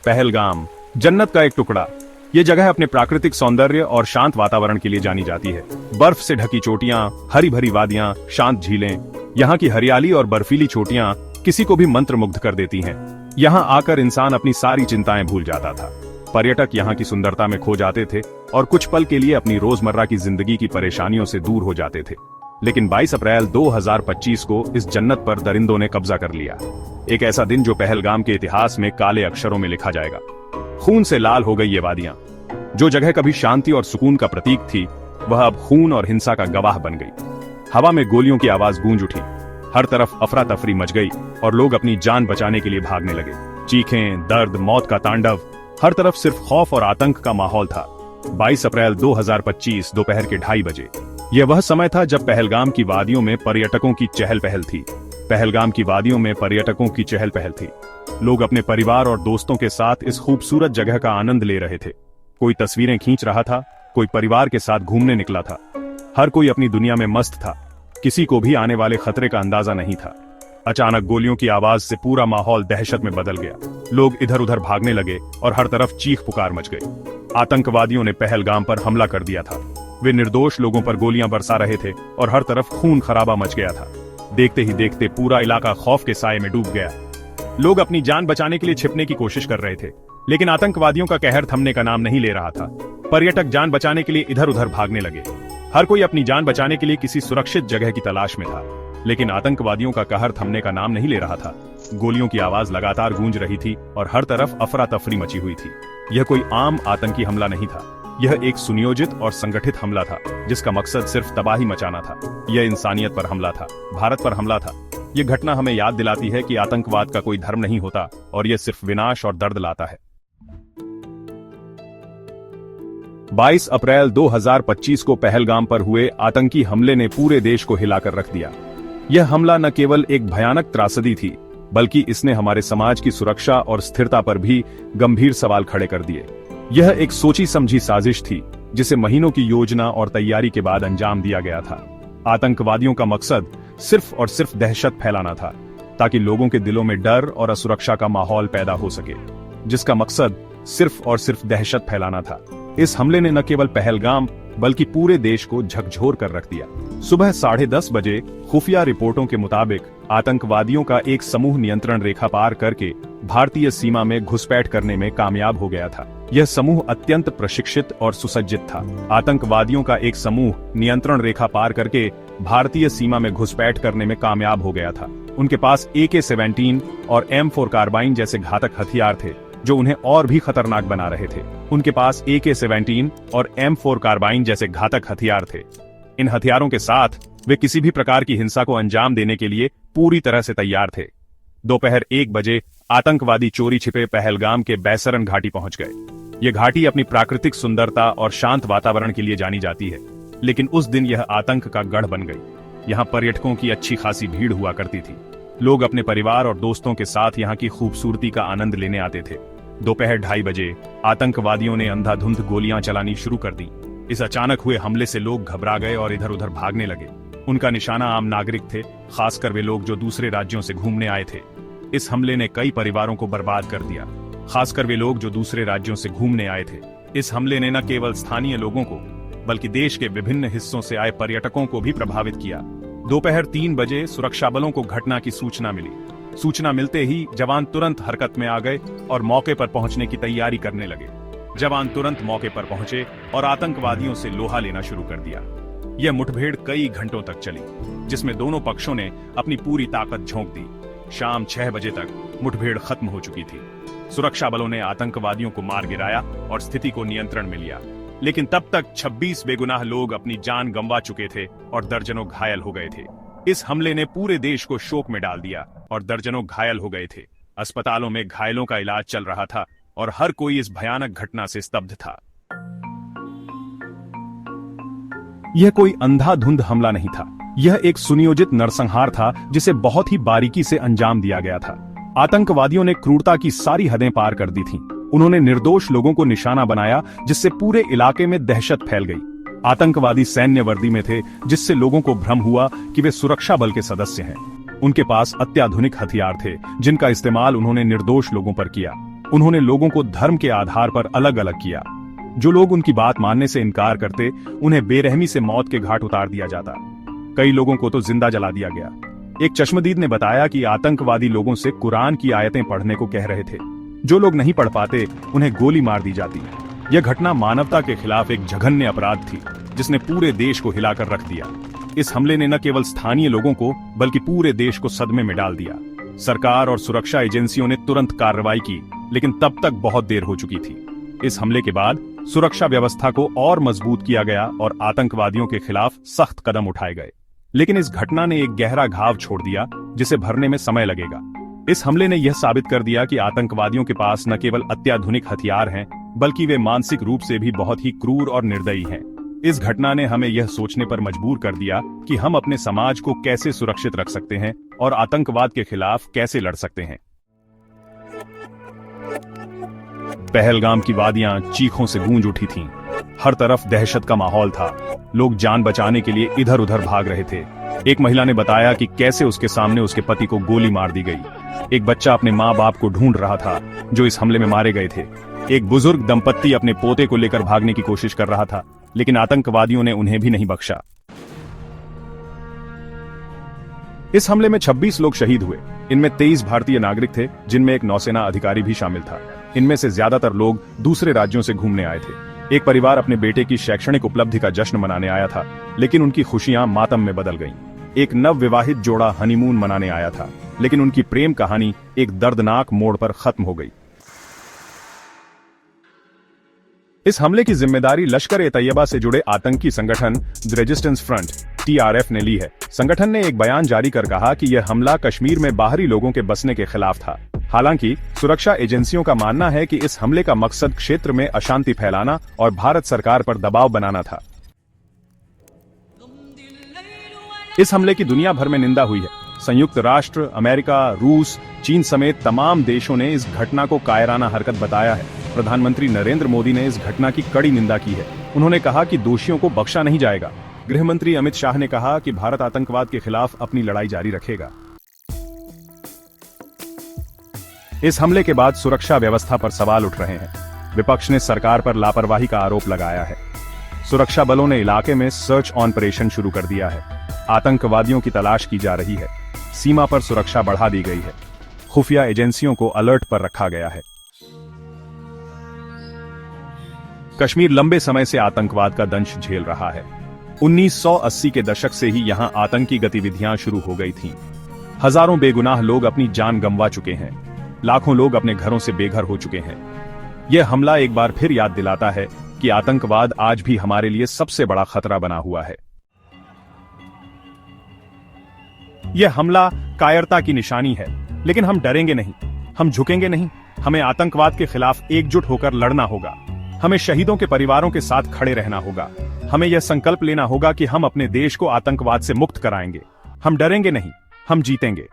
पहलगाम, जन्नत का एक टुकड़ा। ये जगह अपने प्राकृतिक सौंदर्य और शांत वातावरण के लिए जानी जाती है। बर्फ से ढकी चोटियां, हरी भरी वादियां, शांत झीलें, यहाँ की हरियाली और बर्फीली चोटियां किसी को भी मंत्रमुग्ध कर देती हैं। यहाँ आकर इंसान अपनी सारी चिंताएं भूल जाता था। पर्यटक यहाँ की सुंदरता में खो जाते थे और कुछ पल के लिए अपनी रोजमर्रा की जिंदगी की परेशानियों से दूर हो जाते थे। लेकिन 22 अप्रैल 2025 को इस जन्नत पर दरिंदों ने कब्जा कर लिया। एक ऐसा दिन जो पहलगाम के इतिहास में काले अक्षरों में लिखा जाएगा। खून से लाल हो गई ये वादियां। जो जगह कभी शांति और सुकून का प्रतीक थी, वह अब खून और हिंसा का गवाह बन गई। हवा में गोलियों की आवाज गूंज उठी, हर तरफ अफरा तफरी मच गई और लोग अपनी जान बचाने के लिए भागने लगे। चीखें, दर्द, मौत का तांडव, हर तरफ सिर्फ खौफ और आतंक का माहौल था। 22 अप्रैल 2025 दोपहर के 2:30 बजे यह वह समय था जब पहलगाम की वादियों में पर्यटकों की चहल पहल थी। पहलगाम की वादियों में पर्यटकों की चहल पहल थी। लोग अपने परिवार और दोस्तों के साथ इस खूबसूरत जगह का आनंद ले रहे थे। कोई तस्वीरें खींच रहा था, कोई परिवार के साथ घूमने निकला था। हर कोई अपनी दुनिया में मस्त था। किसी को भी आने वाले खतरे का अंदाजा नहीं था। अचानक गोलियों की आवाज से पूरा माहौल दहशत में बदल गया। लोग इधर उधर भागने लगे और हर तरफ चीख पुकार मच गई। आतंकवादियों ने पहलगाम पर हमला कर दिया था। वे निर्दोष लोगों पर गोलियां बरसा रहे थे और हर तरफ खून खराबा मच गया था। देखते ही देखते पूरा इलाका खौफ के साए में डूब गया। लोग अपनी जान बचाने के लिए छिपने की कोशिश कर रहे थे, लेकिन आतंकवादियों का कहर थमने का नाम नहीं ले रहा था। पर्यटक जान बचाने के लिए इधर उधर भागने लगे। हर कोई अपनी जान बचाने के लिए किसी सुरक्षित जगह की तलाश में था, लेकिन आतंकवादियों का कहर थमने का नाम नहीं ले रहा था। गोलियों की आवाज लगातार गूंज रही थी और हर तरफ अफरा तफरी मची हुई थी। यह कोई आम आतंकी हमला नहीं था। यह एक सुनियोजित और संगठित हमला था, जिसका मकसद सिर्फ तबाही मचाना था। यह इंसानियत पर हमला था, भारत पर हमला था। यह घटना हमें याद दिलाती है कि आतंकवाद का कोई धर्म नहीं होता और यह सिर्फ विनाश और दर्द लाता है। 22 अप्रैल 2025 को पहलगाम पर हुए आतंकी हमले ने पूरे देश को हिलाकर रख दिया। यह हमला न केवल एक भयानक त्रासदी थी, बल्कि इसने हमारे समाज की सुरक्षा और स्थिरता पर भी गंभीर सवाल खड़े कर दिए। यह एक सोची समझी साजिश थी, जिसे महीनों की योजना और तैयारी के बाद अंजाम दिया गया था। आतंकवादियों का मकसद सिर्फ और सिर्फ दहशत फैलाना था, ताकि लोगों के दिलों में डर और असुरक्षा का माहौल पैदा हो सके, जिसका मकसद सिर्फ और सिर्फ दहशत फैलाना था। इस हमले ने न केवल पहलगाम बल्कि पूरे देश को झकझोर कर रख दिया। सुबह 10:30 बजे खुफिया रिपोर्टों के मुताबिक आतंकवादियों का एक समूह नियंत्रण रेखा पार करके भारतीय सीमा में घुसपैठ करने में कामयाब हो गया था। यह समूह अत्यंत प्रशिक्षित और सुसज्जित था। आतंकवादियों का एक समूह नियंत्रण रेखा पार करके भारतीय सीमा में घुसपैठ करने में कामयाब हो गया था। उनके पास AK-17 और M4 कार्बाइन जैसे घातक हथियार थे, जो उन्हें और भी खतरनाक बना रहे थे। उनके पास AK-17 और M4 कार्बाइन जैसे घातक हथियार थे। इन हथियारों के साथ वे किसी भी प्रकार की हिंसा को अंजाम देने के लिए पूरी तरह से तैयार थे। दोपहर 1 बजे आतंकवादी चोरी छिपे पहलगाम के बैसरन घाटी पहुंच गए। ये घाटी अपनी प्राकृतिक सुंदरता और शांत वातावरण के लिए जानी जाती है, लेकिन उस दिन यह आतंक का गढ़ बन गई। यहाँ पर्यटकों की अच्छी खासी भीड़ हुआ करती थी। लोग अपने परिवार और दोस्तों के साथ यहाँ की खूबसूरती का आनंद लेने आते थे। दोपहर 2:30 बजे आतंकवादियों ने अंधाधुंध गोलियां चलानी शुरू कर दी। इस अचानक हुए हमले से लोग घबरा गए और इधर उधर भागने लगे। उनका निशाना आम नागरिक थे, खासकर वे लोग जो दूसरे राज्यों से घूमने आए थे। इस हमले ने कई परिवारों को बर्बाद कर दिया, खासकर वे लोग जो दूसरे राज्यों से घूमने आए थे। इस हमले ने न केवल स्थानीय लोगों को, बल्कि देश के विभिन्न हिस्सों से आए पर्यटकों को भी प्रभावित किया। दोपहर 3 बजे सुरक्षा बलों को घटना की सूचना मिली। सूचना मिलते ही जवान तुरंत हरकत में आ गए और मौके पर पहुंचने की तैयारी करने लगे। जवान तुरंत मौके पर पहुंचे और आतंकवादियों से लोहा लेना शुरू कर दिया। यह मुठभेड़ कई घंटों तक चली, जिसमें दोनों पक्षों ने अपनी पूरी ताकत झोंक दी। शाम 6 बजे तक मुठभेड़ खत्म हो चुकी थी। सुरक्षा बलों ने आतंकवादियों को मार गिराया और स्थिति को नियंत्रण में लिया, लेकिन तब तक 26 बेगुनाह लोग अपनी जान गंवा चुके थे और दर्जनों घायल हो गए थे। इस हमले ने पूरे देश को शोक में डाल दिया और दर्जनों घायल हो गए थे। अस्पतालों में घायलों का इलाज चल रहा था और हर कोई इस भयानक घटना से स्तब्ध था। यह कोई अंधाधुंध हमला नहीं था। यह एक सुनियोजित नरसंहार था, जिसे बहुत ही बारीकी से अंजाम दिया गया था। आतंकवादियों ने क्रूरता की सारी हदें पार कर दी थीं। उन्होंने निर्दोष लोगों को निशाना बनाया, जिससे पूरे इलाके में दहशत फैल गई। आतंकवादी सैन्य वर्दी में थे, जिससे लोगों को भ्रम हुआ कि वे सुरक्षा बल के सदस्य हैं। उनके पास अत्याधुनिक हथियार थे, जिनका इस्तेमाल उन्होंने निर्दोष लोगों पर किया। उन्होंने लोगों को धर्म के आधार पर अलग अलग किया। जो लोग उनकी बात मानने से इनकार करते, उन्हें बेरहमी से मौत के घाट उतार दिया जाता। कई लोगों को तो जिंदा जला दिया गया। एक चश्मदीद ने बताया कि आतंकवादी लोगों से कुरान की आयतें पढ़ने को कह रहे थे। जो लोग नहीं पढ़ पाते, उन्हें गोली मार दी जाती। यह घटना मानवता के खिलाफ एक जघन्य अपराध थी, जिसने पूरे देश को हिलाकर रख दिया। इस हमले ने न केवल स्थानीय लोगों को, बल्कि पूरे देश को सदमे में डाल दिया। सरकार और सुरक्षा एजेंसियों ने तुरंत कार्रवाई की, लेकिन तब तक बहुत देर हो चुकी थी। इस हमले के बाद सुरक्षा व्यवस्था को और मजबूत किया गया और आतंकवादियों के खिलाफ सख्त कदम उठाए गए। लेकिन इस घटना ने एक गहरा घाव छोड़ दिया, जिसे भरने में समय लगेगा। इस हमले ने यह साबित कर दिया कि आतंकवादियों के पास न केवल अत्याधुनिक हथियार हैं, बल्कि वे मानसिक रूप से भी बहुत ही क्रूर और निर्दयी हैं। इस घटना ने हमें यह सोचने पर मजबूर कर दिया कि हम अपने समाज को कैसे सुरक्षित रख सकते हैं और आतंकवाद के खिलाफ कैसे लड़ सकते हैं। पहलगाम की वादियां चीखों से गूंज उठी थीं। हर तरफ दहशत का माहौल था। लोग जान बचाने के लिए इधर उधर भाग रहे थे। एक महिला ने बताया कि कैसे उसके सामने उसके पति को गोली मार दी गई। एक बच्चा अपने माँ बाप को ढूंढ रहा था, जो इस हमले में मारे गए थे। एक बुजुर्ग दंपत्ति अपने पोते को लेकर भागने की कोशिश कर रहा था, लेकिन आतंकवादियों ने उन्हें भी नहीं बख्शा। इस हमले में 26 लोग शहीद हुए। इनमें 23 भारतीय नागरिक थे, जिनमें एक नौसेना अधिकारी भी शामिल था। इनमें से ज्यादातर लोग दूसरे राज्यों से घूमने आए थे। एक परिवार अपने बेटे की शैक्षणिक उपलब्धि का जश्न मनाने आया था, लेकिन उनकी खुशियां मातम में बदल गईं। एक नवविवाहित जोड़ा हनीमून मनाने आया था, लेकिन उनकी प्रेम कहानी एक दर्दनाक मोड़ पर खत्म हो गई। इस हमले की जिम्मेदारी लश्कर-ए-तैयबा से जुड़े आतंकी संगठन द रेजिस्टेंस फ्रंट (TRF) ने ली है। संगठन ने एक बयान जारी कर कहा कि यह हमला कश्मीर में बाहरी लोगों के बसने के खिलाफ था। हालांकि सुरक्षा एजेंसियों का मानना है कि इस हमले का मकसद क्षेत्र में अशांति फैलाना और भारत सरकार पर दबाव बनाना था। इस हमले की दुनिया भर में निंदा हुई है। संयुक्त राष्ट्र, अमेरिका, रूस, चीन समेत तमाम देशों ने इस घटना को कायराना हरकत बताया है। प्रधानमंत्री नरेंद्र मोदी ने इस घटना की कड़ी निंदा की है। उन्होंने कहा कि दोषियों को बख्शा नहीं जाएगा। गृह मंत्री अमित शाह ने कहा कि भारत आतंकवाद के खिलाफ अपनी लड़ाई जारी रखेगा। इस हमले के बाद सुरक्षा व्यवस्था पर सवाल उठ रहे हैं। विपक्ष ने सरकार पर लापरवाही का आरोप लगाया है। सुरक्षा बलों ने इलाके में सर्च ऑपरेशन शुरू कर दिया है। आतंकवादियों की तलाश की जा रही है। सीमा पर सुरक्षा बढ़ा दी गई है। खुफिया एजेंसियों को अलर्ट पर रखा गया है। कश्मीर लंबे समय से आतंकवाद का दंश झेल रहा है। 1980 के दशक से ही यहां आतंकी गतिविधियां शुरू हो गई थीं। हजारों बेगुनाह लोग अपनी जान गंवा चुके हैं। लाखों लोग अपने घरों से बेघर हो चुके हैं। यह हमला एक बार फिर याद दिलाता है कि आतंकवाद आज भी हमारे लिए सबसे बड़ा खतरा बना हुआ है। यह हमला कायरता की निशानी है, लेकिन हम डरेंगे नहीं, हम झुकेंगे नहीं। हमें आतंकवाद के खिलाफ एकजुट होकर लड़ना होगा। हमें शहीदों के परिवारों के साथ खड़े रहना होगा। हमें यह संकल्प लेना होगा कि हम अपने देश को आतंकवाद से मुक्त कराएंगे। हम डरेंगे नहीं, हम जीतेंगे।